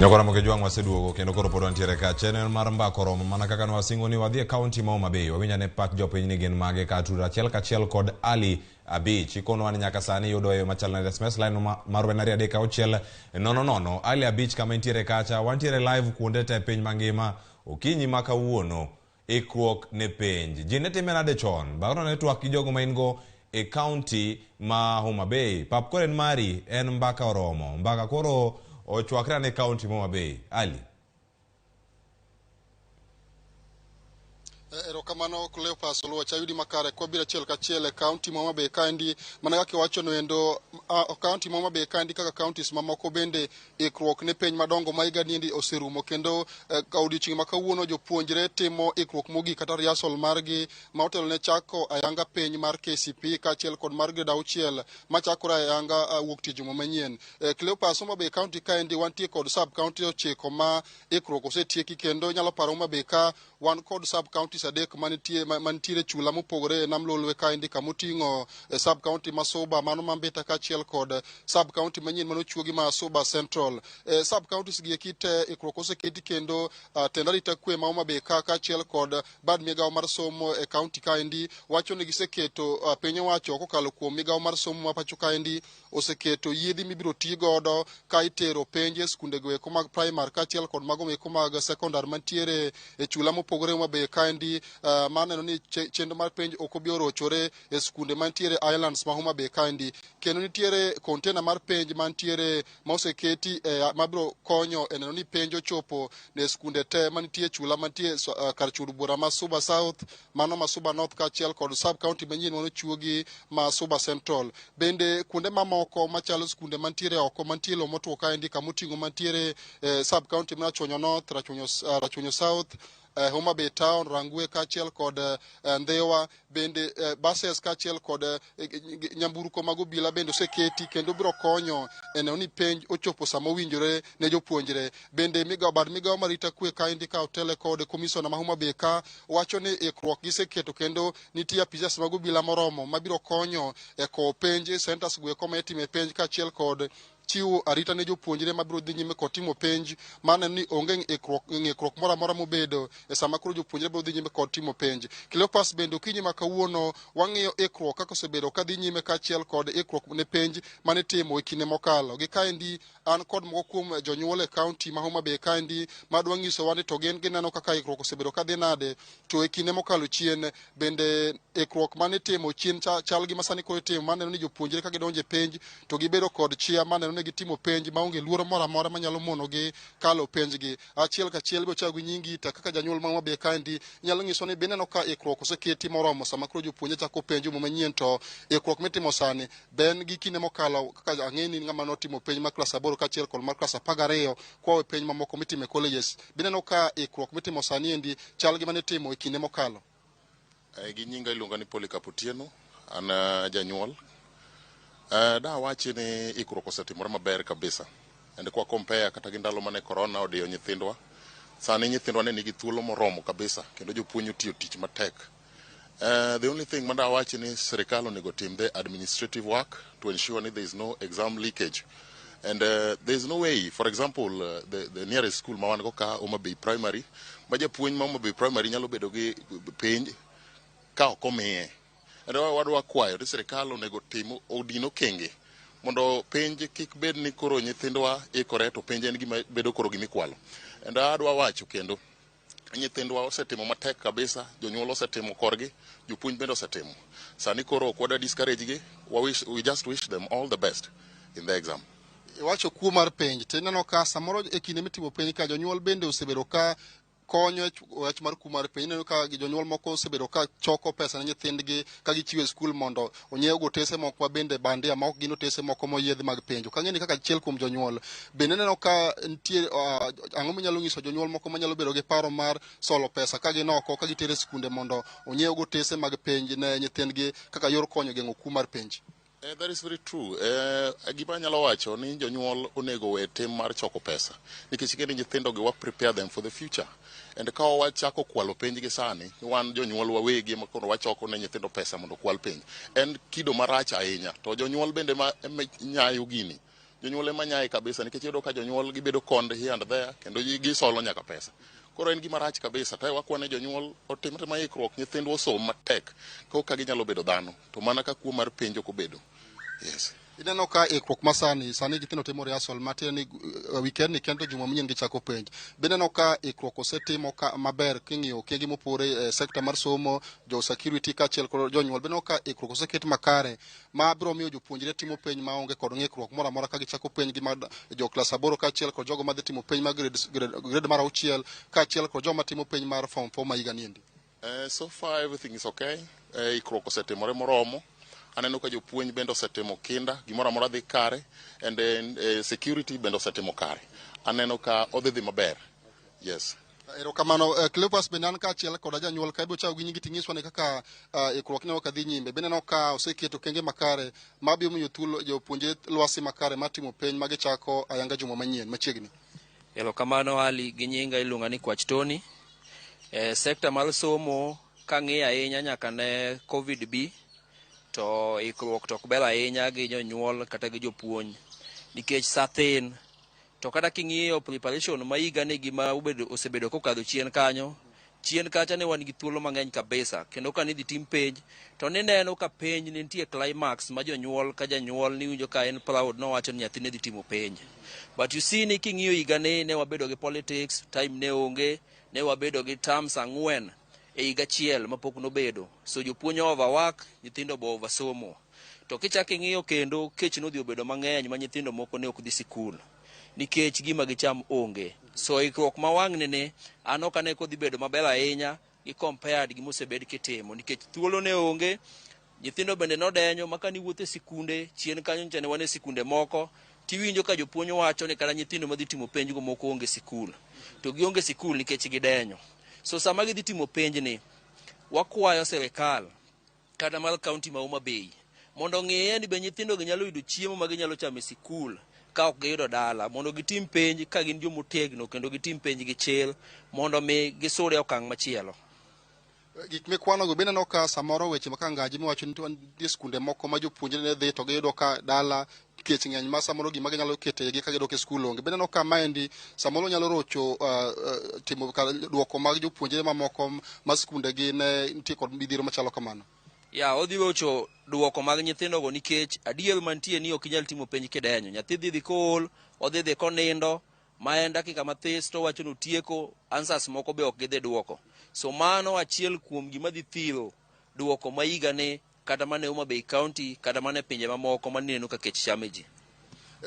Nyakora moke juang waseduogo kendo koro pod wantiere ka channel mar mbako romo mana kaka nwasingo ni wadhi e kaunti ma Homa Bay wawinja ne pak jopiny ni gin mage ka atura achiel kod Ali Abich ikono wan nyaka sani yudo yo machal na SMS line mar wenari adeka auchiel nono Ali Abich kama intiere kacha wantiere live kuonde te piny mangima okinyi ma kawuono Ikruok ne penj ji ne time nade chon baro ne twak gi jogo ma ingo e kaunti ma Homa Bay pap koren mari en mbaka oromo mbaka koro ochwakra ne kaunti ma Homa Bay Ali Erokamano Cleopas luwa chayudi makare kwa bila chiel kachiel kaunti ma Homa Bay kandi mana kaka wacho no endo kaunti ma Homa Bay kandi kaka counties mamoko bende ikruok ne penj madongo ma higa ni oserumo kendo odiochieng' ma kawuono jopuonjre timo ikruok mogik kata rehearsal margi ma otelo ne chako ayanga penj mar KCP kaachiel kod mar grade auchiel machakore ayanga wuok tich juma manyien. Cleopas Homa Bay County kandi wantie kod sub county 9 ma ikruok osetieki kendo nyalo paro Homa Bay ka wan kod sub counties adek manitiere chula mopogore nam lolwe kaendi kamoting'o sub county ma Suba mano mambeta kaachiel kod sub county manyien manochuogi ma Suba Central. Sub counties gi ekite ikruok oseketi kendo tend arita kwe ma Homa Bay kaachiel kod bad migawo mar somo e county kaendi wacho ni giseketo piny owacho kokalo kuom migawo mar somo ma pacho kaendi oseketo yiedhi mibiro tii godo ka itero penje skunde go eko mag primary kaachiel kod mago eko mag secondary mantiere e chula mopogore Homa Bay kaendi maneno ni chenro mar penj ok obi orochore e skunde mantiere islands ma Homa Bay kaendi kendo nitiere container mar penj mantiere ma oseketi mabiro konyo e neno ni penj ochopo ne skunde te mantie chula mantie kar chudo bura ma Suba South mano ma Suba North kaachiel kod sub county manyien manochuogi ma Suba Central bende kuonde mamoko machalo skunde mantiere oko mantiere lo motwo kaendi kamoting'o mantiere sub county ma Rachonyo North Rachonyo South Homa Bay Town, Rangwe kaachiel kod Ndhewa bende buses kaachiel kod nyamburko mag obila bende oseketi kendo biro konyo eneno ni penj ochopo sama owinjore ne jopuonjre bende migawo marita kwe kaendi ka otele kod komisona ma Homa Bay ka wacho ni ikruok giseketo kendo nitie apisas mag obila moromo mabiro konyo e kowo penj centers go eko ma itime penj kaachiel kod chiwo arita ne jopuonjre mabiro dhi nyime kod timo penj mano ni onge ng'ikruok moro amora mobedo e sama koro jopuonjre biro dhi nyime kod timo penj. Cleopas bende okinyi ma kawuono wang'iyo ikruok kaka osebedo ka dhi nyime kaachiel kod ikruok ne penj mane timo e kinde mokalo gi kaendi an kod moko kuom jonyuol e kaunti ma Homa Bay kaendi madwa ng'iso wa ni to gineno kaka ikruok osebedo ka dhi nade to e kinde mokalo chien bende ikruok mane timo chien chal gi masani koro timo maneno ni jopuonjre ka gidonje penj to gibedo kod chia maneno ni gitimo penj maonge luoro moro amora manyalo monogi kalo penj gi achiel kachiel bo chagu nyingi ta kaka janyuol ma Homa Bay kaendi nyalo ngiso ni bende no ka ikruok oseketi moromo sama koro jopuonjre chako penj mo manyien to ikruok mitimo sani ben gi kinde mokalo kaka ang'eni ng'ama notimo penj ma klas 8 kaachiel kod mar klas 12 kwa penj mamoko mitime colleges bende no ka ikruok mitimo sani endi chal gi mane timo e kinde mokalo. Gi nyinga iluonga ni Polycarp Otieno an janyuol da wachi ni ikruok osetimore maber kabisa ende kwa compare kata gi ndalo mane corona odiyo nyithindwa sani nyithindwa ne nigi thuolo moromo kabisa kendo jopuonj otiyo tich matek. The only thing manda wachi ni sirikal onego tim the administrative work to ensure that there is no exam leakage and there is no way for example the nearest school ma wan go ka Homa Bay Primary ma japuonj ma Homa Bay Primary nyalo bedo gi penj ka ok omiye wadwa kwayo ni sirikal onego tim odino kenge mondo penj kik bed ni koro nyithindwa ikore to penj en gima bedo koro gimikwalo adwa wacho kendo nyithindwa osetimo matek kabisa jonyuol osetimo korgi jopuonj bende osetimo sani koro ok wada discourage gi we just wish them all the best in the exam. Wacho kuo mar penj tineno ka samoro e kinde mitimo penj ka jonyuol bende osebedo ka konyo wach mar kumar penj neno ka jonyuol moko osebedo ka choko pesa ne nyithindgi ka gichiwo e skul mondo onyiew gotese moko bende bandia ma ok gin otese moko moyiedhi mag penjo ka ng'eni kaka achiel kuom jonyuol bende neno ka nitie ang'o minyalo ng'iso jonyuol moko manyalo bedo gi paro mar solo pesa ka gin oko ka gitere skunde mondo onyiew gotese mag penj ne nyithindgi kaka yor konyo geng'o kumar penj. That is very true. Gima nyalo wacho ni jonyuol onego we tim mar choko pesa nikech kendo nyithindo gi wa prepare them for the future and ka wachako kwalo penj gi sani wan jonyuol wawegi ma kono wachoko ne nyithindo pesa mondo kwal penj en kido marach ahinya to jonyuol bende ma nyayo gini jonyuol ema nyaye kabisa nikech iyudo ka jonyuol gibedo konde here and there kendo gisolo nyaka pesa. Koro en gima rach kabisa. Tae wakwane jonyuol otimre ma ikruok nyithindwa osom matek ka ginyalo bedo dhano. To mana ka kuo mar penj ok obedo. Yes. Ineno ka ikruok masani gitino timo rehearsal matin ni weekend ni kendo juma manyien gichako penj. Bineno ka ikruok osetimo maber king'iyo kegi mopore sekta mar somo, jo security kaachiel kod jonyuol. Bineno ka ikruok oseket makare ma biro miyo jopuonjre timo penj maonge kod ng'ikruok moro amora ka gichako penj gi jo klas 8 kaachiel kod jogo madhi timo penj mar grade mar 6 kaachiel kod joma timo penj mar form 4 ma higa niendi. So far everything is okay. Ikruok osetimore moromo. Aneno ka jopuonj bende osetimo kinda gimoro amora dhi kare, and then security bende osetimo kare. Aneno ka odhi maber. Yes. Erokamano. Cleopas bende an kaachiel kod janyuol ka ibiro chako gi nyingi ting'iswa ni kaka ikruok ne ok dhi nyime. Bende aneno ka oseketo kenge makare ma biro miyo thuolo jopuonjre lwasi makare mar timo penj ma gichako ayanga juma manyien machiegni. Erokamano Ali, gi nyinga iluonga ni Kwach Tony. Sekta mar somo kang'iyo ahinya nyaka ne Covid B to ikruok to ok ber ahinya gi jonyuol kata gi jopuonj nikech sa thin. To kata king'iyo preparation ma higa ni gima osebedo kokadho chien kanyo, chien kacha ne wan gi thuolo mang'eny kabisa, kendo ka nidhi tim penj to nineno ka penj nitie climax ma jonyuol ka janyuol niwinjo ka en proud nowacho ni nyathine dhi timo penj. But you see ni king'iyo higa ni ne wabedo gi politics, time ne onge, ne wabedo gi terms 4 e higa achiel mapok nobedo. So jopuonj overwork, nyithindo bo oversomo. To kichako ing'iyo kendo kech nodhi obedo mang'eny ma nyithindo moko ne ok dhi sikul nikech gima gicham onge. So ikruok ma wang' ne an ok ane kodhi bedo maber ahinya gi compared gi mosebed kitimo nikech thuolo ne onge. Nyithindo bende nodenyo maka ni wuothe sikunde chien kanyo nchane wane sikunde moko tiwinjo ka jopuonj wacho ni kata nyithindo madhi timo penj go moko onge sikul. To gionge sikul nikech gidenyo. So sama gidhi timo penj ni, wakwayo serikal kata mar kaunti ma Homa Bay mondo ng'iye ni be nyithindo ginyalo yudo chiemo ma ginyalo chamo e sikul ka ok giyudo dala, mondo gitim penj ka gin jomotegno kendo gitim penj gi chir mondo mi gisure okang' machielo. Gik mikwanogo bende aneno ka samoro weche maka ngaji miwacho ni nitie skunde moko ma jopuonjre ne dhi to giyudo ka dala kech ng'eny ma samoro gima ginyalo keto gi ka gidok e skul onge. Bende aneno ka maendi samoro nyalo rocho timo duoko mag jopuonjre mamoko ma skunde gi ne nitie kod midhiero machalo kamano. Odhi rocho duoko mag nyithindogo nikech adier mantie ni ok inyal timo penj kidenyo. Nyathi dhi kool, odhi konindo, ma en dakika mathis to wacho no tieko, answers moko be ok gidhi duoko. So mano achiel kuom gima dhi thiro duoko ma higa ni kata mane Homa Bay County kata mane pinje mamoko maneno ka kech chame ji.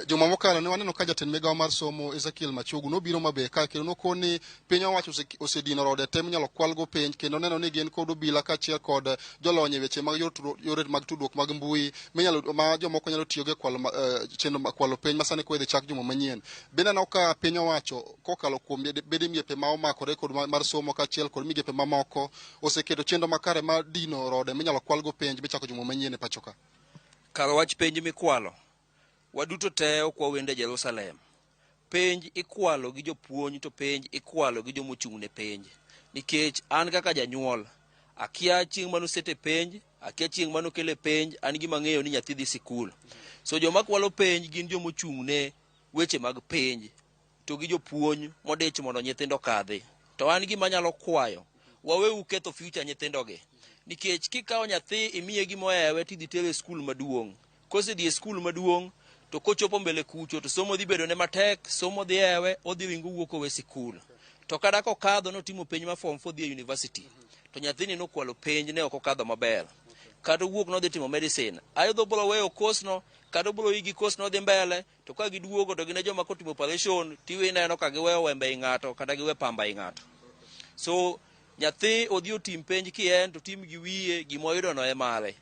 Juma mokalo ne waneno ka jatend migawo mar somo Ezekiel Machogu nobiro maber ka kendo nokoni piny owacho osedino rode tem nyalo kwalgo penj kendo neno ni gin kod obila kaachiel kod jolony e weche mag yore mag tudruok mag mbui ma jomoko nyalo tiyo gi kwalo penj masani kodhi chak juma manyien. Bende aneno ka piny owacho kokalo kuom bede miepe ma omakore kod mar somo kaachiel kod migepe mamoko oseketo chenro makare mar dino rode minyalo kwalgo penj michako juma manyien e pachoka. Kar wach penj mikwalo, waduto te ok wawende Jerusalem. Penj ikwalo gi jopuonj to penj ikwalo gi jomochung' ne penj. Nikech an kaka janyuol, akia chieng' manosete penj, akia chieng' manokele penj, an gima ng'eyo ni nyathi dhi sikul. So joma kwalo penj gin jomochung' ne weche mag penj to gi jopuonj modich mondo nyithindo kadhi. To an gima nyalo kwayo, waweu ketho future nyithindogi. Nikech kikawo nyathi imiye gimohewe tidhi tere e skul maduong'. Kosedhi e skul maduong' to kochopo mbele kucho to somo dhi bedo ne matek, somo dhi ewe, odhi ringo wuok owe sikul. To kada kokadho notimo penj ma form 4 dhi e university, to nyathini nokwalo penj ne ok okadho maber. Kata wuok nodhi timo medicine, ayudho biro weyo kosno, kata biro igi kosno dhi mbele, to ka giduogo to gine joma kotimo operation, tiwi neno ka giweyo wembe i ng'ato kata giwe pamba i ng'ato. So nyathi odhi otim penj kien to tim gi wiye gimoyudo no e mare.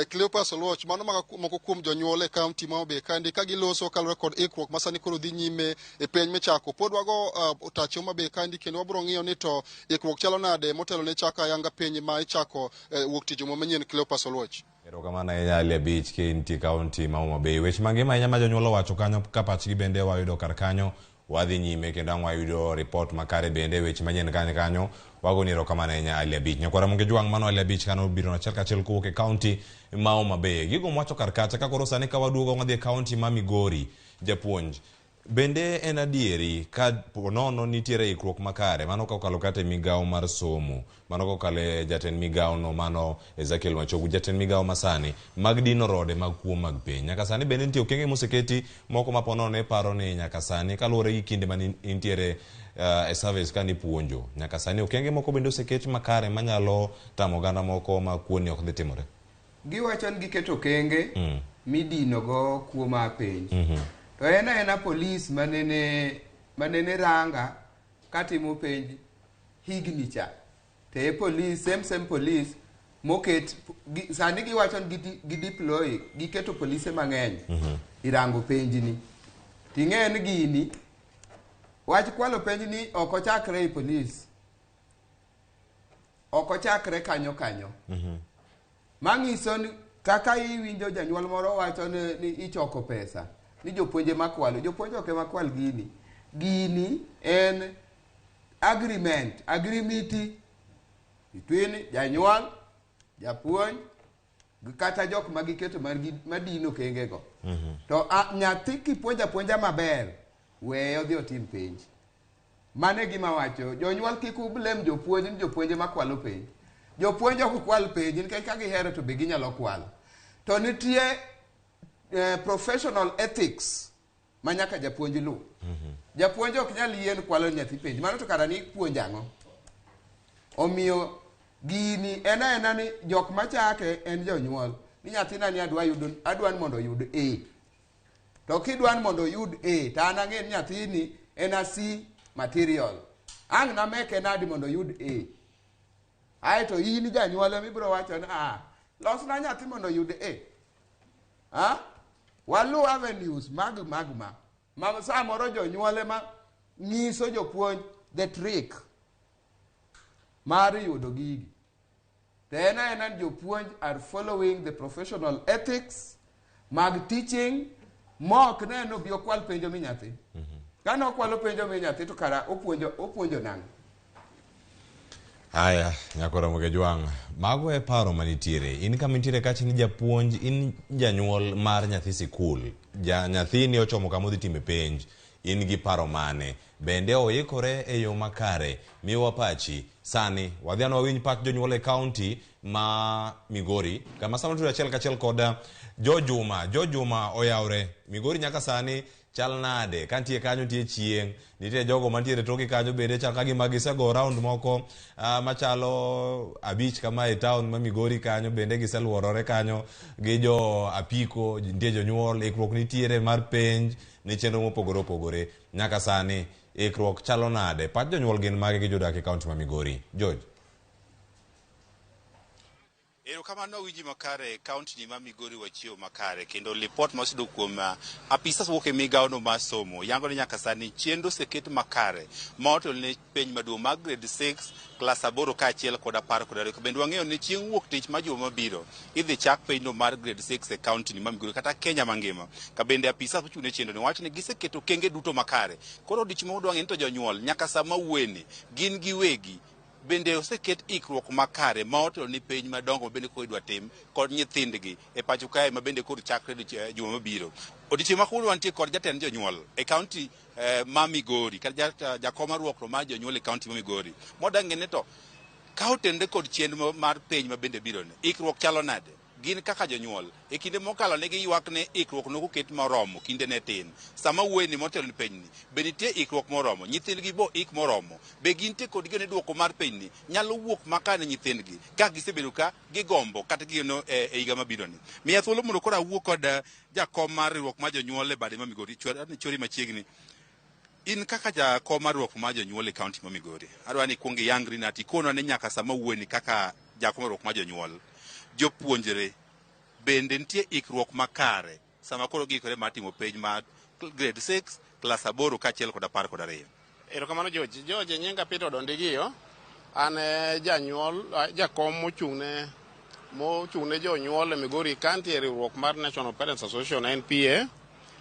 Cleopas Oluoch, mano moko kuom jonyuol e kaunti ma Homa Bay County ka giloso kalore kod ikruok masani koro dhi nyime e penj michako. Pod wago otache Homa Bay County kendo wabiro ng'iyo ni to ikruok chalo nade motelo ne chako ayanga penj ma ichako wuok tich juma manyien. Cleopas Oluoch. Erokamano ahinya Ali Abich KAONTI kaunti ma Homa Bay. Weche mangima ahinya ma jonyuol owacho kanyo ka pachgi bende wayudo kar kanyo wadhi nyime kendo ang' wayudo report makare bende weche manyien kanyo wagoni erokamano ahinya Ali Abich. Nyakwara Monge Jwang' mano Ali Abich kano biro achiel kachiel kowuok e kaunti ma Homa Bay. Gigo mwacho kar kacha ka koro sani ka waduogo wadhi e kaunti ma Migori, japuonj bende en adieri ka nono nitiere ikruok makare mano kokalo kata migawo mar somo, mano kokalo jatend migawo no mano Ezekiel Machogu, jatend migawo masani mag dino rode mag kuo mag piny. Nyaka sani bende nitie okenge moseketi moko mapono ne paro ni nyaka sani kaluwore gi kinde man nitiere e service ka nipuonjo, nyaka sani okenge moko bende oseketi makare manyalo tamo oganda moko ma kuoni ok dhi timore. Giwacho ni giketo okenge midino go kuo ma piny. To ena polis manene ranga katimo penj higni cha. Te polis, same polis moket sani giwacho ni gideploy, giketo polise mang'eny irango penj ni. Ting'en gini wach kwalo penj ni oko chakre i polis, oko chakre kanyo mang'iso ni kaka iwinjo janyuol moro wacho ni ichoko pesa ni jopuonje makwalo, jopuonje ok makwal gini en agreement between janyuol, japuonj kata jok magiketo madino kenge go. To nyathi kipuonja maber weyo dhi otim penj. Mane gima wacho jonyuol kik ublem jopuonje makwalo penj. Jopuonje ok kwal penj nikech ka gihero to be ginyalo kwalo. To nitie professional ethics manyaka japuonj lu. Japuonj ok nyal yien kwalo nyathi penj. Mano to kara ni puonj ang'o? Omiyo gini ena ni jok machake en jonyuol. Ni nyathina ni adwan mondo oyud A. To kidwan mondo oyud A, ta an ang'e ni nyathini en a C material. Ang' nameke nadi mondo oyud A. Aeto in janyuol mibiro wacho ni losna nyathi mondo oyud A. Walu avenues mag samoro jonyuole ma nyiso jopuonj the trick mar yudo gigi. Ena jopuonj are following the professional ethics mag teaching. Mok neno bi okwal penjo mi nyathi. Kano okwalo penjo mi nyathi to kara opuonjo nang'. Aya, Nyakora Monge Jwang', mago e paro manitiere. In kama nitiere kachi ni japuonj, in janyuol mar nyathi sikul. Nyathi ni ochomo kama odhi time penj. In gi paro mane? Bende oikore e yo makare. Miwa pachi. Sani, wadhiano wawinj pach jonyuol e kaunti ma Migori. Kama sama tuwe achiel kachiel koda Jo Juma oyawre. Migori nyaka sani chal nade. Kantie kanyo tie chieng. Nitie jogo mantiere toki kanyo bende chal kagi magisego round moko machalo abich kama e town ma Migori kanyo bende giseluorore kanyo gi jo apiko, nitie jonyuol, ikruok nitiere mar penj ni chenro mopogore opogore. Nyaka sani ikruok chalo nade. Pach jonyuol gin mage gi jodak e kaunti ma Migori. George. Erokamano winji makare kaunti ni ma Migori wachio makare kendo report masudo kuom apisas wuok e migawo no mar somo yango ni nyaka sani chenro seket makare moto ne penj maduong' mag grade 6 klas 8 kaachiel kod 10 kod 2 bende wang'eyo ni chieng' wuok tich ma juma mabiro idhi chak penj no mar grade 6 e kaunti ni ma Migori kata Kenya mangima ka bende apisas mochung' ne chenro ni wacho ni giseketo kenge duto makare koro dich ma udwang'e ni to jonyuol nyaka sama wueni gin giwegi bende oseket ikruok makare ma otelo ni penj madongo bende ko idwa tim kod nyithindgi e pacho kae ma bende kod chakre juma mabiro. Odiochieng' ma kawuono wantie kod jatend jonyuol e kaunti ma Migori kata jakom maruokro mar jonyuol e kaunti ma Migori modang'e ne to ka otende kod chenro mar penj ma bende biro ne ikruok chalo nade. Gin kaka jonyuol e kinde mokalo ne giywak ne ikruok no koket moromo kinde ne tin sama wueni motelo ni penj ni be nitie ikruok moromo nyithindgi bo ik moromo be gintie kod gene duoko mar penj ni nyalo wuok makane nyithindgi ka gisebedo ka gigombo kata gino e higa mabiro ni. Miya thuolo mondo koro awuo kod jakom mar riwruok mar jonyuol e bade ma Migori chori machiegni. In kaka jakom mar riwruok mar jonyuol e kaunti ma Migori adwa ni kuong yangri na tikono ne nyaka sama wueni kaka jakom mar riwruok mar jonyuol jopuonjre bende nitie ikruok makare sama koro gikore mar timo penj mar grade 6 klas 8 kaachiel kod 10 kod 2. Erokamano George nyinga Peter Dondigio an janyuol jakom mochung'ne jonyuol e Migori County e riwruok mar National Parents Association NPA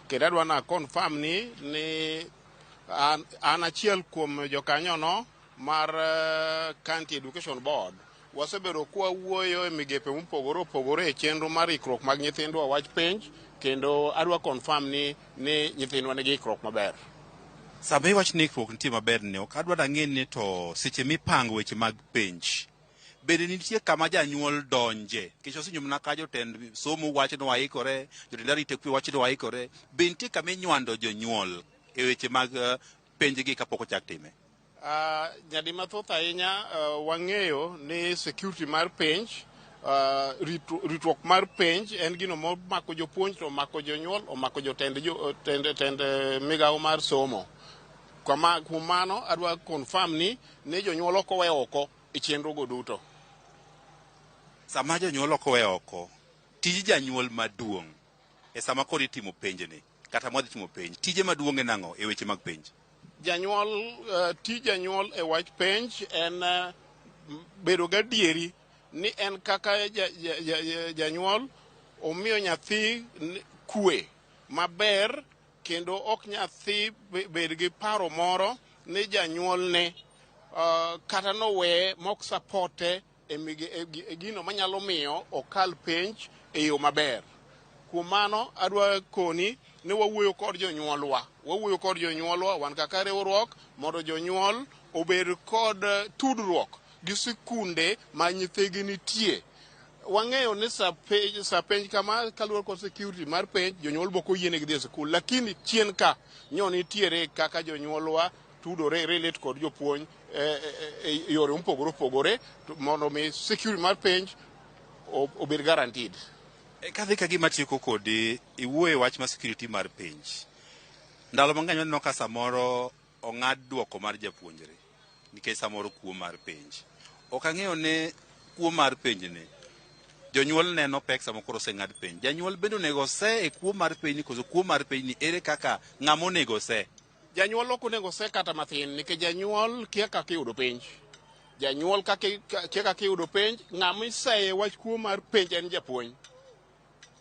kendo adwa na confirm ni an achiel kuom jokanyono mar County Education Board wasebedo kwa wuoyo e migepe mopogore opogore e chenro mar ikruok mag nyithindwa wach penj, kendo adwa confirm ni nyithindwa nigi ikruok maber. Sama iwach ni ikruok nitie maber ne ok adwa ng'e ni to seche mipango weche mag penj bende nitie kama janyuol donje, nikech osenyumna ka jotend somo wach ni waikore, jotend arita kwe wach ni waikore, be nitie kama inywando jonyuol e weche mag penjgi kapok ochak time? Nyadi mathoth ahinya wang'eyo ni security mar penj, ritruok mar penj en gino momako jopuonj, to omako jonyuol, omako jotend migawo mar somo. Kuom mano adwa confirm ni jonyuol ok owe oko e chenro go duto. Sama jonyuol ok owe oko, tij janyuol maduong' e sama kod itimo penjni kata modhi timo penj, tije maduong' en ang'o e weche mag penj? Tij janyuol e wach penj en bedo gadieri ni en kaka janyuol omiyo nyathi kwe maber, kendo ok nyathi bed gi paro moro ni janyuol ne kata nowe mok sapote e gino manyalo miyo okal penj e yo maber. Kuom mano adwa koni ni wawuoyo kod jonyuolwa wan kaka riwruok mondo jonyuol obed kod tudruok gi sikunde ma nyithigi nitie. Wang'eyo ni sa penj kama kaluwore kod security mar penj, jonyuol boko yiene gidhi e sikul, lakini chien ka nyo nitiere kaka jonyuolwa tudore relate kod jopuonj e yore mopogore opogore mondo mi security mar penj obed guaranteed. Kadhi ka gima tieko kodi iwuoye wach mar security mar penj, ndalo mang'eny waneno ka samoro ong'ad duoko mar japuonjre nikech samoro kuo mar penj. Ok ang'eyo ne kuo mar penj ne jonyuol neno pek sama koro oseng'ad penj, janyuol bende onego se e kuo mar penj ni koso kuo mar penj ni ere kaka ng'ama onego se? Janyuol ok onego se kata mathin, nikech janyuol kia kaka iyudo penj. Janyuol kia kaka iyudo penj, ng'ama iseye wach kuo mar penj en japuonj.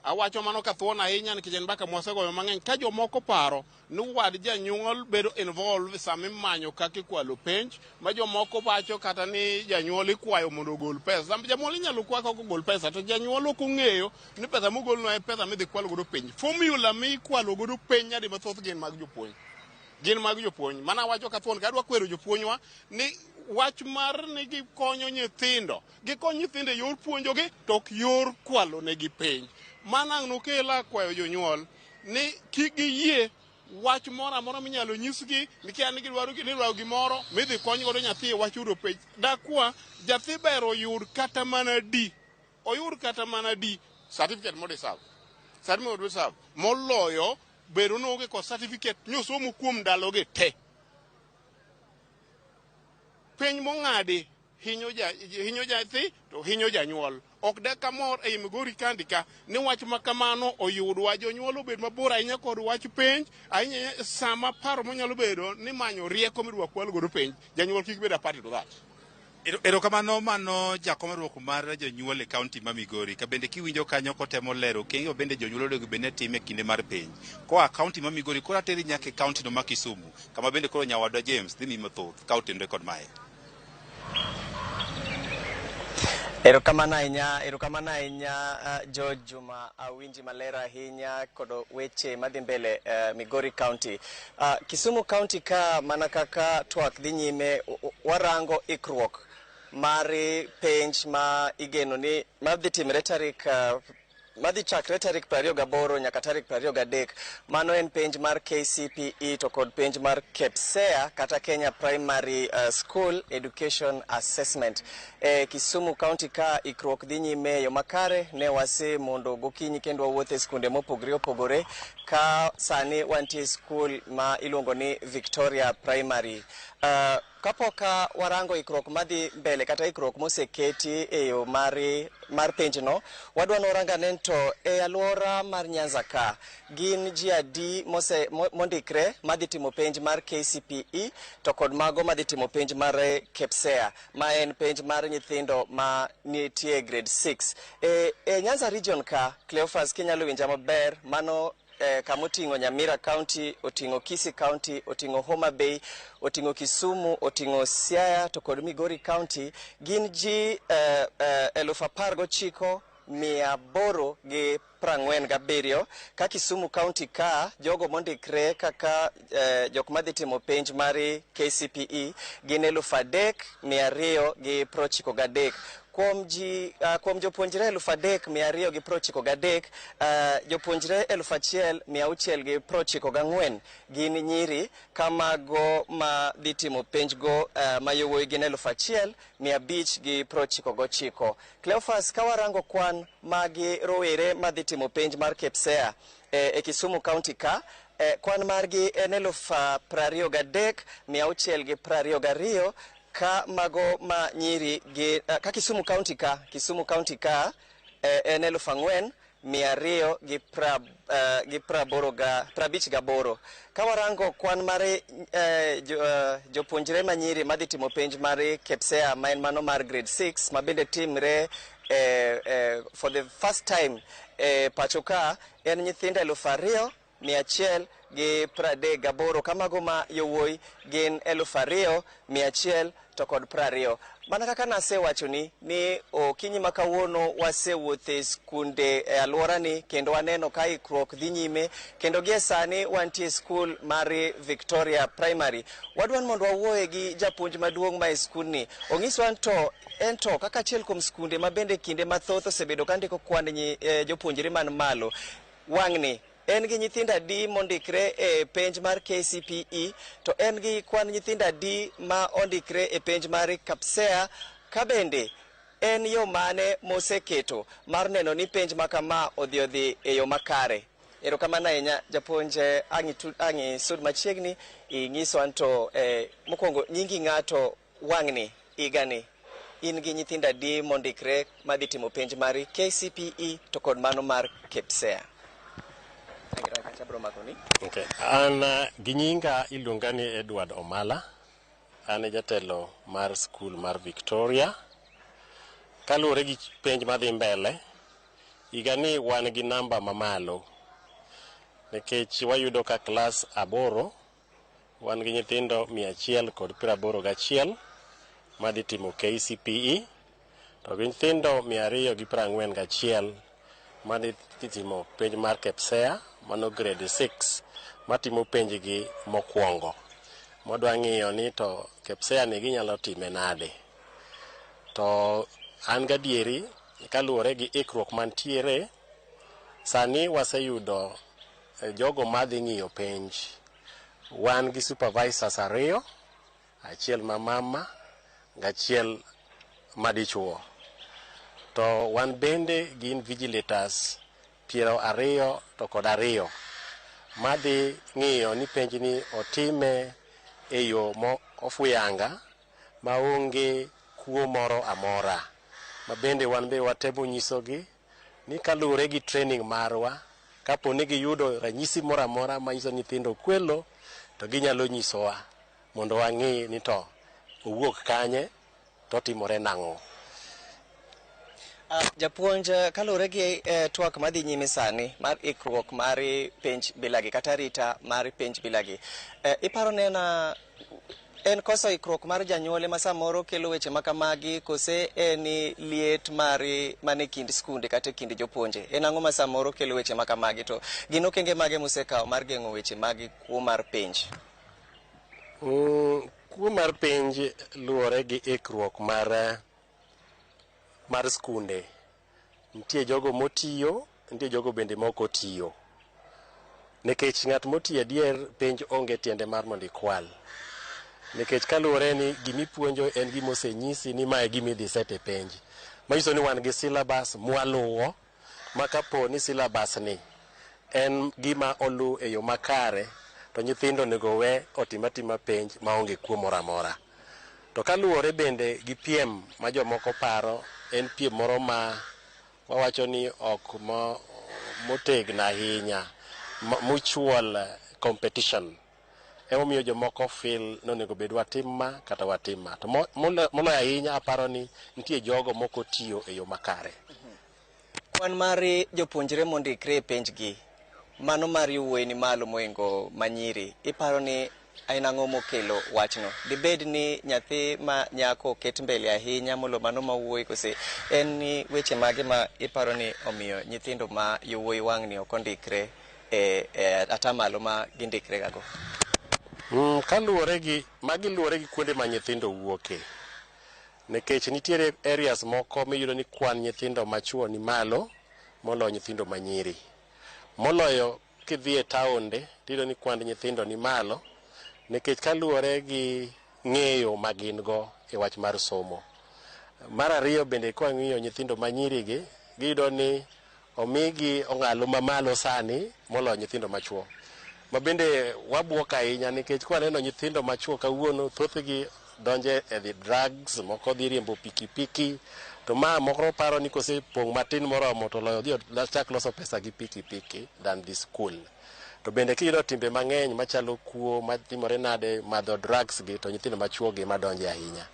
Awacho mano kathuon ahinya nikech en mbaka mwasegoyo mang'eny ka jomoko paro ni wad janyuol bedo involved sama imanyo kaka ikwalo penj, ma jomoko wacho kata ni janyuol ikwayo mondo ogol pesa. Janyuol inyalo kwa ka ogol pesa, to janyuol ok ong'eyo ni pesa mogolno en pesa midhi kwalo godo penj. Formula mikwalo godo penj nyadi mathoth gin mag jopuonj. Mana wacho kathuon ka adwa kwero jopuonjwa ni wach mar ni gikonyo nyithindo e yor puonjogi to ok yor kwalo negi penj. Mana nokela kwayo jonyuol ni kik giyie wach moro amora minyalo nyisgi ni kia ni gidwaro gimoro midhi kony godo nyathi e wach yudo penj. Dakwa nyathi ber oyud kata mana D, certificate modisab moloyo bedo noge ko certificate nyosomo kuom ndaloge te. Penj mong'adi hinyo nyathi to hinyo janyuol. Ok deka mor e Migori kandi ka ni wach makamano oyudwa, jonyuol obed mabor ahinya kod wach penj, ahinya sama paro monyalo bedo ni manyo rieko midwa kwal godo penj, janyuol kik bed a party to that. Erokamano mano jakom riwruok mar jonyuol e kaunti ma Migori. Ka bende kiwinjo kanyo kotemo lero keng'o bende jonyuol onego bed ni time kinde mar penj. Koa kaunti ma Migori koro ateri nyaka e kaunti no ma Kisumu, kama bende koro nyawadwa James dhi mi mathoth ka otendore kod mae. Erokamano ahinya George Juma, awinji maler ahinya kod weche madhi mbele Migori County. Kisumu County ka mana kaka twak dhi nyime, warango ikruok mar penj ma igeno ni madhi timre madhi chakre tarik 28 nyaka tarik 23. Mano en penj mar KCPE to kod penj mar KPSEA kata Kenya Primary School Education Assessment. Kisumu County ka ikruok dhi nyime yo makare, ne wase mondo gokinyi kendo wawuothe skunde mopogore opogore ka sani wantie skul ma iluongo ni Victoria Primary. Kapoka warango ikruok madhi mbele kata ikruok moseketi e yo mar penjno, wadwa noranga nento e aluora mar Nyanza ka gin ji adi mondikre madhi timo penj mar KCPE to kod mago madhi timo penj mar KPSEA ma en penj mar nyithindo ma nitie grade 6. E Nyanza region ka, Cleophas kinyalo winja maber, mano kamoting'o Nyamira County, oting'o Kisii County, oting'o Homa Bay, oting'o Kisumu, oting'o Siaya to kod Migori County gin ji 19,847 ka Kisumu County ka jogo mondikre kaka jok madhi timo penj mari KCPE gin 3,293. Kuom jopuonjre 3,293, jopuonjre 1,694 gin nyiri, kamago ma dhi timo penj go ma yowuoyi gin 1,599. Cleophas, kawarango kwan magi rowere madhi timo penj mar KPSEA e Kisumu County ka, kwan margi en 23,622, ka mago ma nyiri ka Kisumu County ka en 4,258. Ka warango kwan mare jopuonjre ma nyiri madhi timo penj mare KPSEA ma en mano mar grade 6 ma bende timre for the first time pacho ka en nyithindo 2,138, kamago ma yowuoyi gin 2,120. Mana kaka nasewachoni ni okinyi ma kawuono wasewuothe skunde e alworani kendo waneno ka ikruok dhi nyime, kendo gie sani wantie skul mar Victoria Primary. Wadwan mondo wawuoye gi japuonj maduong' ma e skundni ong'iswa ento kaka achiel kuom skunde ma bende kinde mathoth osebedo ka ndiko kwan jopuonjre man malo, wang'ni en gi nyithindo adi mondikre e penj mar KCPE, to en gi kwan nyithindo adi ma ondikre e penj mar KPSEA, ka bende en yo mane moseketo mar neno ni penj ma kama odhi e yo makare. Erokamano ahinya japuonj, ang'i sud machiegni ing'iso anto mokwongo nyingi ng'ato, wang'ni igani in gi nyithindo adi mondikre madhi timo penj mar KCPE to kod mano mar KPSEA? Okay. An gi nyinga iluonga ni Edward Omala, an e jatelo mar skul mar Victoria. Kaluwore gi penj madhi mbele, igani wan gi namba mamalo, nikech wayudo ka klas 8 wan gi nyithindo 181 madhi timo KCPE, to gi nyithindo 241 madhi timo penj mar KPSEA, mano grade 6 matimo penj gi mokwongo. Modwa ng'iyo ni to KPSEA ni ginyalo time nade. To an gadieri kaluwore gi ikruok mantiere, sani waseyudo jogo madhi ng'iyo penj. Wan gi supervisors 2, achiel ma mama gachiel madichuo. To wan bende gin vigilators 22 madhi ng'iyo ni penj ni otime e yo ofuyanga maonge kuo moro amora. Ma bende wan be watemo nyisogi ni kaluwore gi training marwa, kapo ni giyudo ranyisi moro amora ma nyiso nyithindo kwelo, to ginyalo nyisowa mondo wang'i ni to owuok kanye to timore nang'o. Japuonj, kaluwore gi twak madhi nyime sani mar ikruok mar penj bilagi kata rita mar penj bilagi, iparo ni en koso ikruok mar janyuol ma samoro kelo weche makamagi, kose en liet mane kind skunde kata kind jopuonje? En ang'o ma samoro kelo weche makamagi, to gin okenge mage musekawo mar geng'o weche mag kuo mar penj? Kuo mar penj luwore gi ikruok mar skunde. Nitie jogo motiyo, nitie jogo bende moko tiyo. Nikech ng'at motiyo adier penj onge tiende mar mondo ikwal. Nikech kaluwore ni gimipuonjo en gimosenyisi ni mae gimidhi sete penj. Manyiso ni wan gi syllabus mwaluwo, ma kapo ni syllabus ni en gima olu e yo makare, to nyithindo nego we otimatima penj maonge kuo moro amora. To kaluwore bende gi piem ma jomoko paro, en piem moro ma wawacho ni ok motegna ahinya, mutual competition. Emomiyo jomoko feel nonego bed watim ma kata watim ma. To moloyo ahinya aparo ni nitie jogo moko tiyo e yo makare. Kwan mar jopuonjre mondikre e penj gi mano mar yowuoyi ni malo moingo manyiri, iparo ni aina ang'o mokelo wachno? Dibed ni nyathi ma nyako ket mbele ahinya molo mano ma wuoyi, kose en ni weche mage ma iparo ni omiyo nyithindo ma yowuoyi wang'ni ok ondikre atamalo ma gindikre gago? Kaluwore gi kuonde ma nyithindo wuoke, nikech nitiere areas moko miyudo ni kwan nyithindo machuo ni malo moloyo nyithindo manyiri. Moloyo kidhi e taonde tiyudo ni kwan nyithindo ni malo, nikech kaluwore gi ng'eyo ma gin go e wach mar somo. Mar ariyo bende kwa ng'iyo nyithindo manyiri gi, giyudo ni omigi ong'alo mamalo sani moloyo nyithindo machuo. Ma bende wabuok ahinya nikech kwa neno nyithindo machuo kawuono thothgi donje e the drugs, moko dhi riembo pikipiki, to ma moko paro ni kose pong' matin moromo to loyo dhi chak loso pesa gi pikipiki than the school. To bende kiyudo timbe mang'eny machalo kuo matimore nade madho drugs gi, to nyithindo machuo gi madonje ahinya.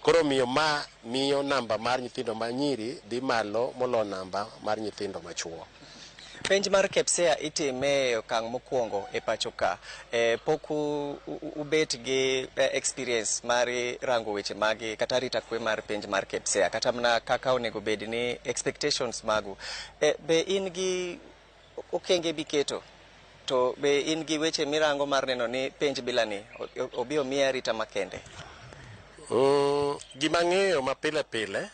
Koro miyo namba mar nyithindo manyiri dhi malo molo namba mar nyithindo machuo. Penj mar KPSEA itime e okang' mokwongo e pacho ka. Pok ubet gi experience mar rango weche magi kata rita kwe mar penj mar KPSEA, kata mana kaka onego bed ni expectations magu. Be in gi okenge biketo? To be in gi weche mirango mar neno ni penj bila ni obiro miya rita makende? Gima ng'eyo ma pile pile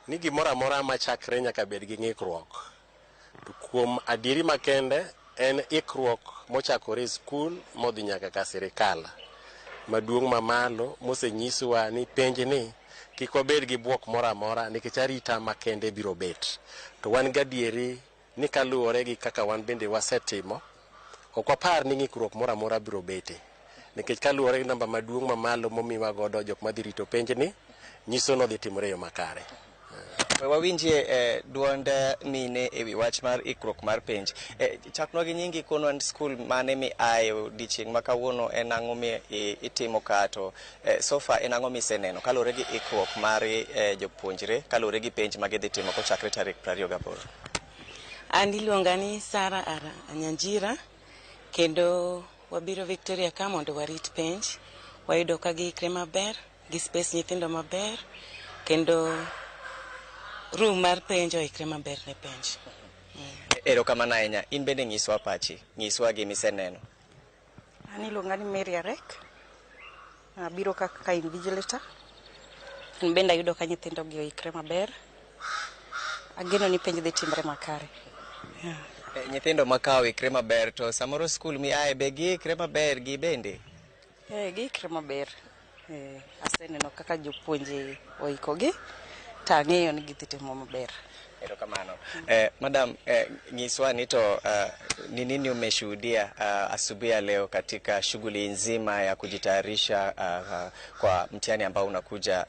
ni gimoro amora machakre nyaka bed gi ng'ikruok. To kuom adieri makende en ikruok mochakore skul modhi nyaka ka sirikal maduong' mamalo mosenyiswa ni penj ni kik wabed gi buok moro amora nikech arita makende biro bet. To wan gadieri ni kaluwore gi kaka wan bende wasetimo, ok wapar ni ng'ikruok moro amora biro bete, nikech kaluwore gi namba maduong' mamalo momiwa godo jok madhi rito penj ni nyiso no dhi timore yo makare. Wawinjie duond mine e wi wach mar ikruok mar penj. Chaknwa gi nyingi, konwa skul mane mi ayo dichieng' ma kawuono, en ang'o mi itimo ka, to sofa en ang'o miseneno kaluwore gi ikruok mar jopuonjre kaluwore gi penj ma gidhi timo kochakre tarik 28? An iluonga ni Sara Anyanjira, kendo wabiro Victoria ka mondo warit penj. Wayudo ka giikre maber, gi space nyithindo maber, kendo room mar penj oikre maber ne penj. Erokamano ahinya. In bende nyiswa pachi, nyiswa gimiseneno. An iluonga ni Mary Arek, abiro kaka invigilator. An bende ayudo ka nyithindo gi oikre maber. Ageno ni penj dhi timre makare. Nyithindo maka oikre maber, to samoro skul mi aye be giikre maber gi bende? Giikre maber. Aseneno kaka jopuonje oikogi, ta ng'eyo ni gidhi timo maber. Erokamano. Madam, nyiswa ni to ni nini umeshuhudia asubuhi ya leo katika shughuli nzima ya kujitayarisha kwa mtihani ambao unakuja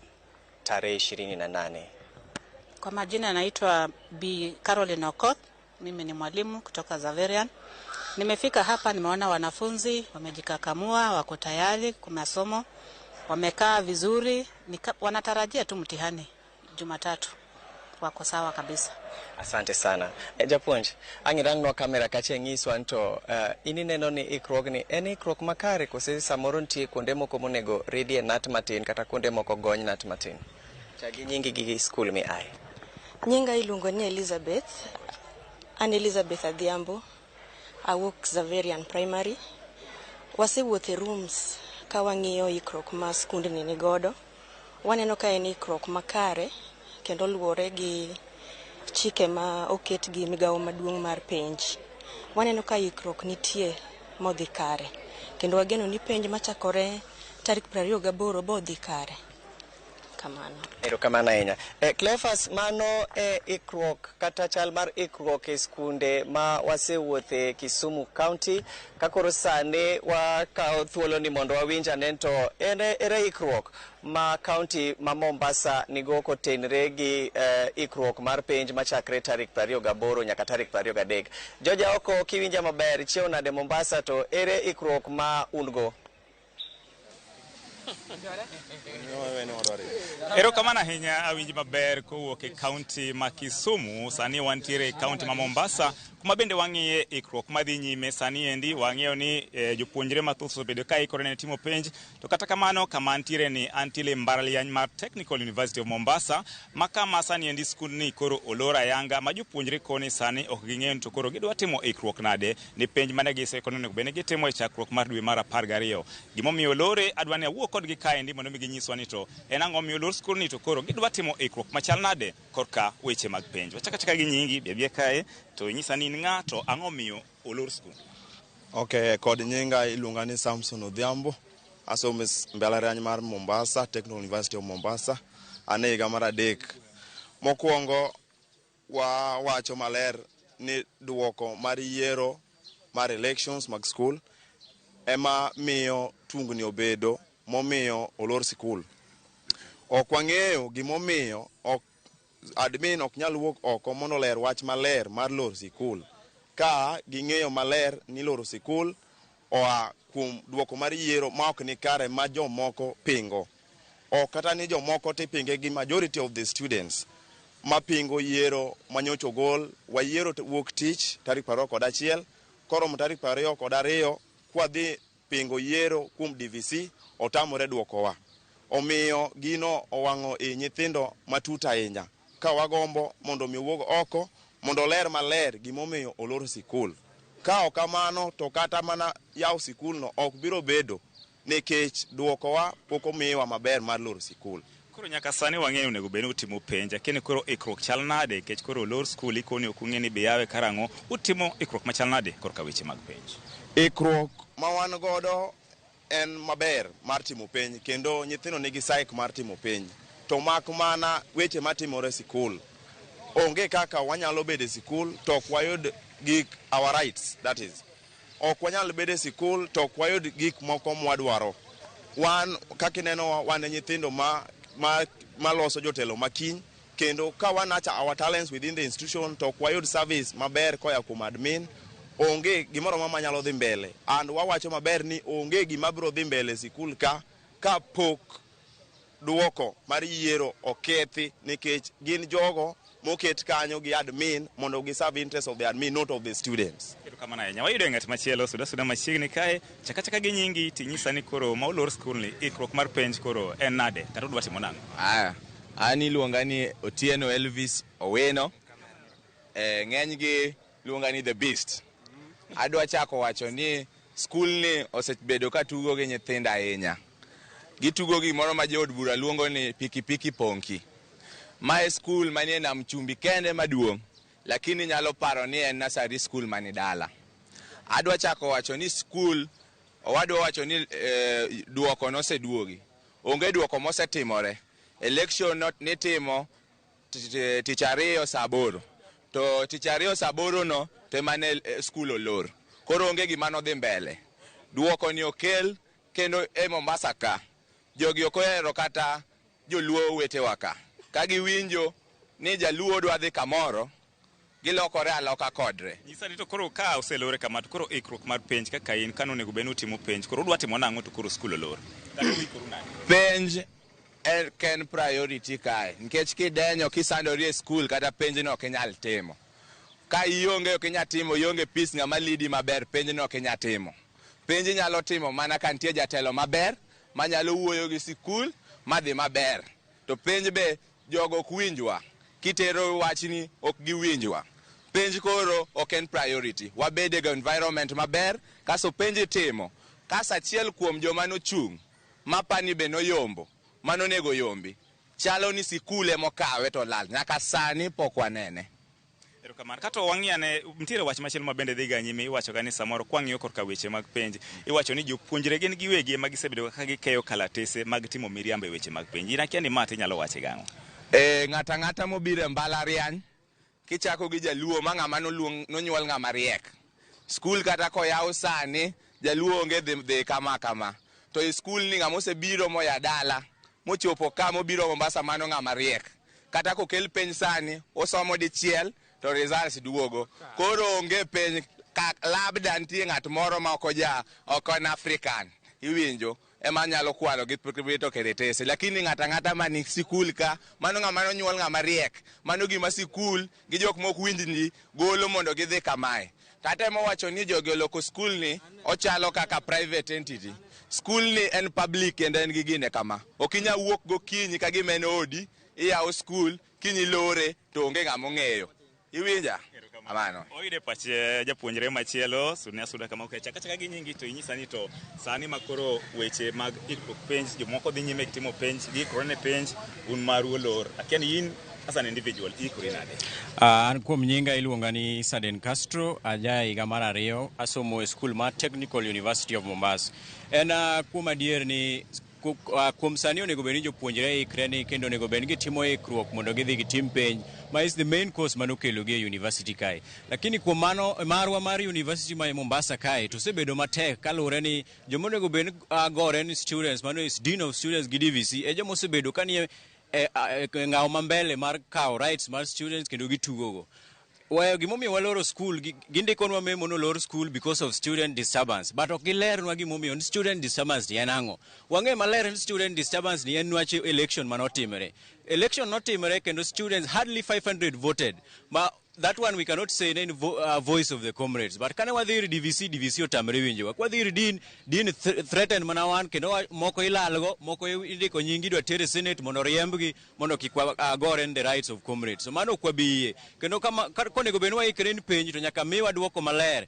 tarehe 28? Kwa majina naitwa Bi Caroline Okoth, mimi ni mwalimu kutoka Zaverian. Nimefika hapa, nimeona wanafunzi wamejikakamua, wako tayari kwa masomo, wamekaa vizuri, wanatarajia tu mtihani Jumatatu. Wako sawa kabisa. Asante sana. Japuonj, ang'irang'nwa kamera kache nyiswa nto ini neno ni ikruok ni en ikruok makare kose samoro nitie kuonde moko monego ridie nat matin kata kuonde moko gony nat matin? Chagi nyingi gi skul mi aye. Nyinga iluongo ni Elizabeth. An Elizabeth Adhiambo. Awuok Zaverian Primary. Wasewuothe rooms ka wang'iyo ikruok ma skundni ni godo. Waneno ka en ikruok makare kendo luwore gi chike ma oket gi migawo maduong' mar penj. Waneno ka ikruok nitie modhi kare, kendo wageno ni penj machakore tarik 28 bodhi kare. Kamano. Erokamano ahinya. Clefas, mano ikruok kata chal mar ikruok e skunde ma wasewuothe Kisumu County, kakoro sane wakao thuolo ni mondo wawinja nento ere ikruok ma county ma Mombasa nigo kotenre gi ikruok mar penj machakre tarik 28 nyaka tarik 23. Joja oko kiwinja maber, chiew nade Mombasa, to ere ikruok ma ungo? Erokamano ahinya awinji maber kowuok e kaunti ma Kisumu. Sani wantiere e kaunti ma Mombasa kuma bende wang'iye ikruok madhi nyime. Sani endi wang'eyo ni jopuonjre mathoth osebedo ka ikore ne timo penj, to kata kamano kama antiere ni antiere mbalariany mar Technical University of Mombasa, ma kama sani endi skul ni koro olor ayanga ma jopuonjre koni sani ok ging'eyo to koro gidwa timo ikruok nade ni penj mane gisekono nego bende gitimo e chakruok mar dwe mar 12. Gimomiyo olore adwani awuo kodgi kaendi mondo mi ginyiswa ni to en ang'o miyo olor skul ni to koro gidwa timo ikruok machal nade korka weche mag penj. Wachaka gi nyingi bia kae to inyisa ni ng'a to ang'o miyo olor skul. Okay, kod nyinga iluonga ni Samson Odhiambo. Asomo mbalariany mar Mombasa, Technical University of Mombasa. Ane higa mar 3. Mokwongo wacho maler ni duoko mar yiero mar elections mag skul ema miyo tungni obedo momiyo olor skul. Ok wang'eyo gimomiyo admin ok nyal wuok oko mondo ler wach maler mar lor skul. Ka ging'eyo maler ni lor skul oa kuom duoko mar yiero ma ok ni kare ma jomoko pingo. O kata ni jomoko tipinge gi majority of the students ma pingo yiero manyocho gol. Wa yiero wuok tich tarik 21 koromo tarik 22 kwa dhi pingo yiero kuom DVC otamore duoko wa. Omiyo gino owang'o nyithindo matut ahinya. Ka wagombo mondo mi wuog oko mondo ler maler gimomiyo olor skul. Ka ok kamano to kata mana yaw skul no ok biro bedo nikech duoko wa pok omiwa maber mar lor skul. Koro nyaka sani wang'eyo nego bende utimo penj, lakini koro ikruok chal nade kech koro lor skul ikoni ok ung'e ni biyawe karang'o utimo ikruok machal nade korka weche mag penj. Ikruok ma wan godo en maber mar timo penj kendo nyithindo nigi saik mar timo penj. To mak mana weche matimore skul. Onge kaka wanyalo bedo skul to ok wayud gik our rights, that is. Ok wanyalo bedo skul to ok wayud gik moko mwadwaro. Wan kaka ineno wan nyithindo ma loso jotelo makiny kendo ka wanacha our talents within the institution to ok wayud service maber koya kuom admin. Onge gimoro ma nyalo dhi mbele. And wawacho maber ni onge gima biro dhi mbele skul ka pok duoko mar yiero okethi nikech gin jogo moket kanyo gi admin mondo gi serve interest of the admin, not of the students. Erokamano ahinya. Wayudo ng'at machielo suda machiegni kae. Chaka gi nyingi tinyisa ni koro ma olor skul ni ikruok mar penj koro en nade kata udwa timo nang'o? An iluonga ni Otieno Elvis Oweno. Ng'eny gi luonga ni The Beast. Adwa chako wacho ni skul ni osebedo ka tugo gi nyithindo ahinya. Gitugo gimoro ma jood bura luongo ni pikipiki ponki. Mae skul manie Nam Chumbi kende maduong', lakini nyalo paro ni en nursery school mani dala. Adwa chako wacho ni skul, wadwa wacho ni duoko noseduogi. Onge duoko mosetimore. Election nitimo tich 2 saa 8. To tich 2 saa 8 no to mane skul olor. Koro onge gima nodhi mbele. Duoko ni okel kendo e Mombasa ka. Jogi ok ohero kata joluo wetewa ka. Ka giwinjo ni jaluo dwa dhi kamoro, gilokore aloka kodre. Nyisa ni to koro ka oselore kama to koro ikruok mar penj kaka in kano nego bende utimo penj, koro udwa timo nang'o to koro skul olor. Penj en priority kae. Nikech kidenyo kisandori e skul kata penj no ok inyal timo. Ka ionge ok inyal timo, ionge peace ng'ama lidi maber, penj no ok inyal timo. Penj nyalo timo mana ka nitie jatelo maber manyalo wuoyo gi skul madhi maber. To penj be jogo ok winjwa. Kitero wachni ok giwinjwa. Penj koro ok en priority. Wabede go environment maber kaso penj timo. Kasa achiel kuom joma nochung' mapani be noyombo mano nego yombi. Chalo ni skul emokawe to lal. Nyaka sani pok wanene. Erokamano. Kato wang'iane nitiere wach machielo ma bende dhi ga nyime. Iwacho ga ni samoro kwang'iyo korka weche mag penj, iwacho ni jopuonjre gin giwegi ema gisebedo ka gikeyo kalatese mag timo miriambo e weche mag penj. Inakia ni ma tinyalo wache gang'o? Ng'ata mobiro e mbalariany kichako gi jaluo ma ng'ama nonyuol ng'ama riek. Skul kata koyaw sani jaluo onge dhi kama. To e skul ni ng'ama osebiro moya dala mochopo ka mobiro Mombasa mano ng'ama riek. Kata kokel penj sani osomo dichiel to results duogo. Koro onge penj labda nitie ng'at moro ma ok en African. Iwinjo ema nyalo kwalo gi wito keretese, lakini ng'ata mani sikul ka mano ng'ama nonyuol ng'ama riek, mano gima sikul gi jok mok winjni golo mondo gidhi kamae. Kata ema wacho ni jogi oloko skul ni ochalo kaka private entity. Skul ni en public kendo en gi gine kama. Okinya wuok gokinyi ka gimeno odi, iyawo skul, kinyi lore to onge ng'ama ong'eyo. Iwinja? Amano. Oide pach japuonjre machielo suda kama ok chaka gi nyingi to inyisa ni to sani makoro weche mag ikruok penj jomoko dhi nyime timo penj gi korone penj un maru olor. Akiani in as an individual ikuri nade? An kuom nyinga iluonga ni Saden Castro, aja higa mar 2 asomo e skul mar Technical University of Mombasa. En kuom adier ni kuom sani onego bed ni jopuonjre ikre ni kendo onego bed ni gitimo ikruok mondo gidhi gitim penj ma is the main course manokelo gi e university kae. Lakini kuom mano marwa mar university ma Mombasa kae to sebedo matek kalure ni jomo onego bed ni gore ni students mano is dean of students gi DVC e jomo sebedo kanie ng'aw mambele mar kawo rights mar students kendo gitugo go. Well, gimomiyo waloro school gindikonwa memo no lor school because of student disturbance, but ok gilernwa gimomiyo student disturbance ni en ang'o. Wang'e maler ni student disturbance ni en nwach election manotimore. Election notimore kendo students hardly 500 voted. That one we cannot say in voice of the comrades, but kane wadhir DVC otamre winjowa. Kwadhir din threaten mana wan kendo moko ilalgo, moko indiko nyingi dwa tere senate mondo riembgi mondo kik gore the rights of comrades. So mano kwabiye. Kendo kama konego bed waikre ni penj to nyaka miwa duoko maler.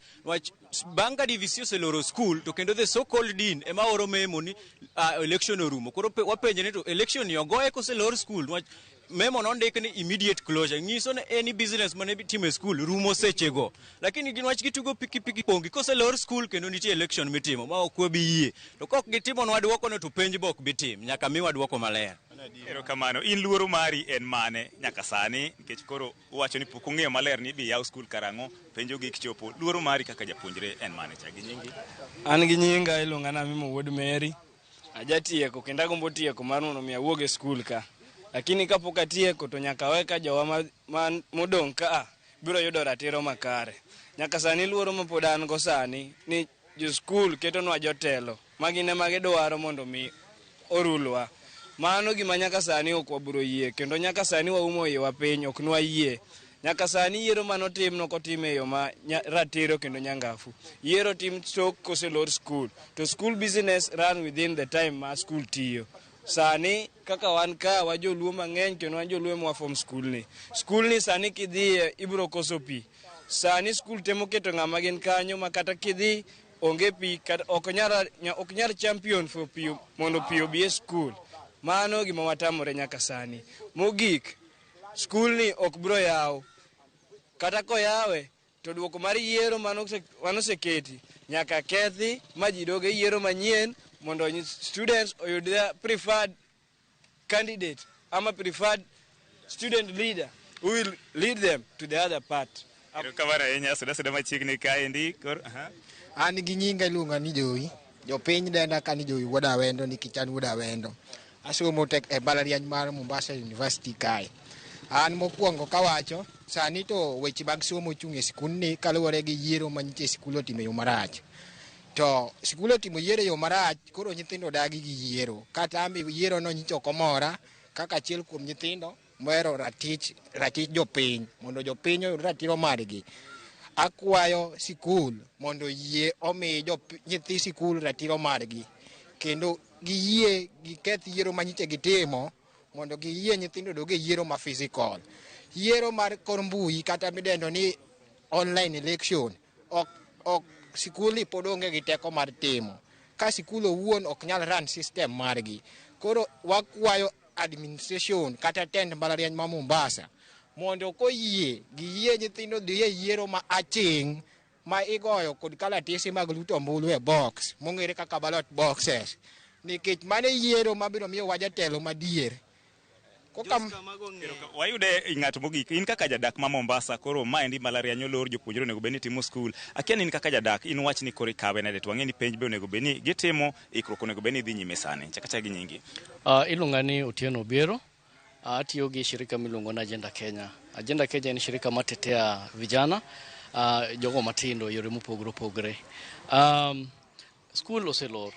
Bang' ka DVC oseloro school to kendo the so called dean ema oro memo ni election orumo. Koro wapenje ni to election yo goye koselor school. Memo nondik ni immediate closure. Nyiso ni any business mane time school rumo sechego. Lakini ginwach gitugo piki pongi kose lor school kendo nitie election mitimo ma ok wabiyie. To kok gitimo nwa duoko no to penj bok bitim. Nyaka miwa duoko maler. Ero kamano, in luoro mari en mane nyaka sani nikech koro uwacho ni pok ung'eyo maler ni bi yaw skul karang'o penjo gik chopo. Luoro mari kaka japuonjre en mane cha gi nyingi? An gi nyinga iluonga na Mimo Wuod Mary. Ajatieko kendo agombo tieko mar mondo mi awuog e skul ka. Lakini kapok atieko to nyaka weka jowa modong' ka biro yudo ratiro makare. Nyaka sani luoro ma pod an go sani ni jo skul ketonwa jotelo magine magidwaro mondo mi orulwa. Mano gima nyaka sani ok wabiro yie kendo nyaka sani waumo iwa piny ok nwa yie. Nyaka sani yiero manotim nokotime yo ma ratiro kendo nyangafu. Yiero tim tok koselor school. To school business run within the time ma school tiyo. Sani kaka wan ka wajoluo mang'eny kendo wajoluo mwa from school ni. School ni sani kidhie ibro koso pi. Sani school temo keto ng'ama gin kanyo makata kidhi onge pi kata ok nyar champion for pi mondo pi obi e school. Mano gima watamore nyaka sani. Mogik school ni ok bro yaw. Kata ko yawe to duoko mar yiero manoseketi nyaka kethi majidoge yiero manyien mondo students oyud their preferred candidate ama preferred student leader who will lead them to the other part. Kamara enya suda machiegni kaendi kor an gi nyinga iluonga ni Jowi. Jopiny denda ka ni Jowi Wuod Awendo nikech an Wuod Awendo. Asomo tek e mbalariany mar Mombasa University kae. An mokwongo kawacho sani to weche mag somo chung' e skul ni kaluwore gi yiero manyitie skul otimo yo marach. To skul otimo yiero yo marach koro nyithindo dagi gi yiero. Kata ambi yiero no nyicho komora kaka achiel kuom nyithindo mohero ratich jopiny mondo jopiny oyud ratiro margi. Akwayo sikul mondo yie omi nyithi sikul ratiro margi. Kendo giyie giketh yiero manyiche gitimo mondo giyie nyithindo doge yiero ma physical. Yiero mar kor mbui kata midendo ni online election ok sikul ni pod onge gi teko mar timo. Ka sikul owuon ok nyal run system margi. Koro wakwayo administration kata tend mbalariany ma Mombasa mondo koyie giyie nyithindo dhi e yiero ma aching' ma igoyo kod kalatese mag luto ombulu e box mong'ere kaka ballot boxes. Nikech mane yiero mabiro miyo wajatelo madier. Wayude ng'at mogik in kaka jadak ma Mombasa koro maendi mbalariany olor jopuonjre onego bed ni timo skul. Akiani in kaka jadak in wach ni koro ikawe nade to wang'e ni penj be onego bed ni gitimo ikruok onego bed ni dhi nyime sani. Chaka gi nyingi. Iluonga ni Otieno Obiero. Atiyo gi shirika miluongo na Agenda Kenya. Agenda Kenya ni shirika matetea vijana jogo matindo yore mopogore opogore. Skul oselor.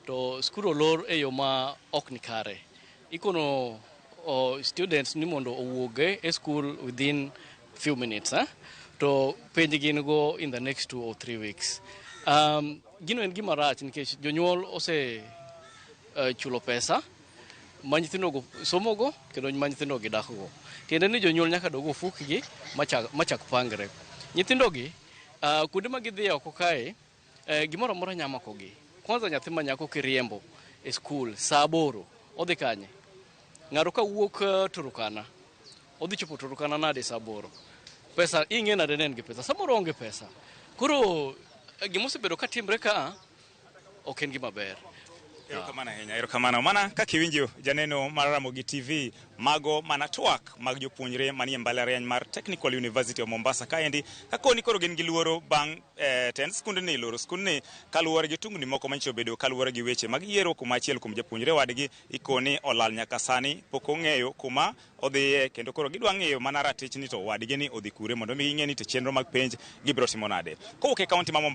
to skul olor e yo ma ok ni kare. Ikono students ni mondo owuoge e school within few minutes, to penj gin go in the next 2 or 3 weeks. Gino en gima rach nikech jonyuol ose chulo pesa ma nyithindo go somogo kendo ma nyithindo gi dakgo. Tiende ni jonyuol nyaka dogo ofukgi machak pangre. Nyithindo gi kuonde ma gidhi oko kae gimoro amora nyamakogi. Kwanza nyathi ma nyako kiriembo e skul saa 8 odhi kanye. Ng'ato ka wuok Turukana odhi chopo Turukana nade saa 8. Pesa ing'e nade nen gi pesa samoro onge pesa. Koro gimosebedo ka timre ka ok en gima ber. Erokamano mana kaka iwinjo janeno mar Ramogi TV mago mana twak mag jopuonjre manie mbalariany mar Technical University of Mombasa kaendi kakoni koro gin gi luoro bang' tend skundni loro skundni kaluwore gi tungni moko manyiso bedo kaluwore gi weche mag yiero kuma achiel kuom japuonjre wadgi ikoni olal nyaka sani pok ong'eyo kuma odhiye kendo koro gidwa ng'eyo mana ratich ni to wadgi ni odhi kure mondo mi ging'e ni to chenro mag penj gibiro timo nade. Kowuok e kaunti ma Mombasa